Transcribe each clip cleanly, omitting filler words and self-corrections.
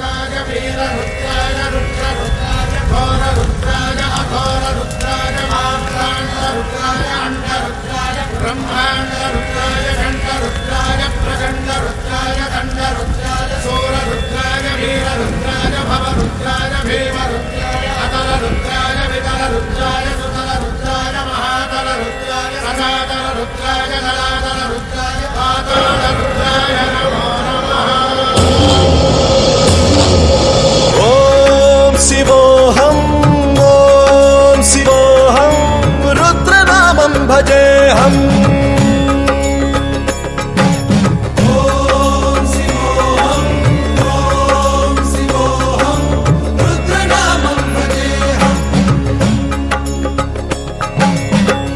रुद्राय वीर रुद्राय रुद्र रुद्राय घोर रुद्राय अघोर रुद्राय मात्राण्ड रुद्राय अंड रुद्राय ब्रह्मांड रुद्राय घंट रुद्राय प्रचंड रुद्राय दंड रुद्राय सूर रुद्राय वीर रुद्राय भव रुद्राय भीम रुद्राय अतल रुद्राय वितल रुद्राय सुतल रुद्राय महातल रुद्राय सनातन रुद्राय जलातल रुद्राय पाताल रुद्राय नमो नमः। ओम शिवोऽहं रुद्रनामं भजेऽहम्।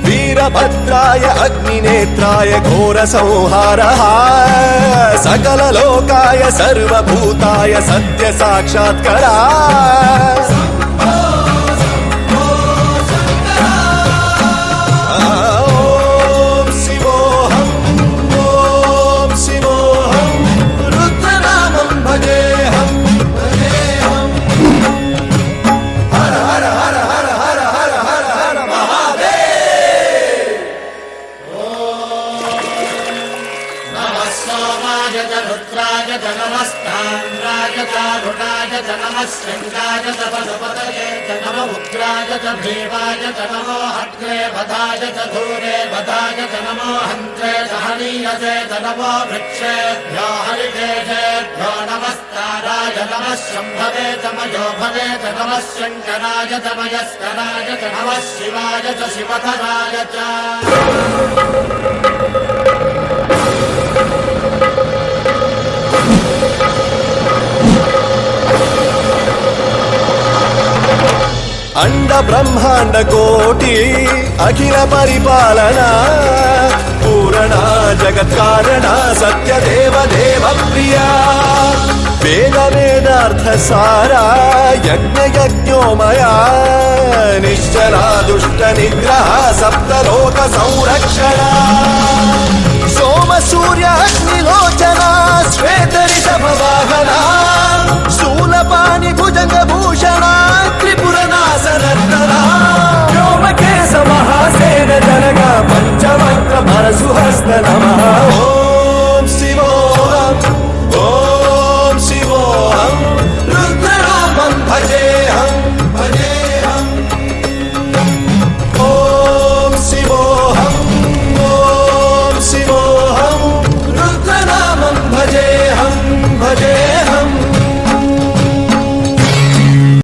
वीरभद्राय अग्निनेत्राय घोरसंहारः सकललोकाय सर्वभूताय सत्यसाक्षात्करा। ओम शिवोऽहं रुद्रनामं भजेऽहम्। हर हर हर हर हर हर हर हर महादेव। नमः सोमाय च रुद्राय च नमस्ताम्राय च रुणाय च नमः शृङ्गाय च पशुपतये च नमः उग्राय च भीमाय च नमो हत्रे वधाय च धूरे वधाय च नमो हन्त्रे च हनीयसे च नमो वृक्षेभ्यो हरिकेशेभ्यो नमस्ताराय नमः शम्भवे च मयोभवे च नमः शङ्कराय च मयस्कराय च नमः शिवाय च शिवधराय च। अंड ब्रह्मांड कोटि अखिल परिपालना पूरणा जगत्कारणा सत्यदेव देव प्रिया वेद वेदार्थ सारा यज्ञ यज्ञोमया निश्चला दुष्ट निग्रह सप्तलोक संरक्षणा सोम सूर्य अग्निलोचना श्वेत ऋषभ वाहना शूलपाणि भुजंग भूषणा त्रिपुरनाशनर्तना व्योमकेश महासेन जनगा पंचवक्र परशुहस्त नमः।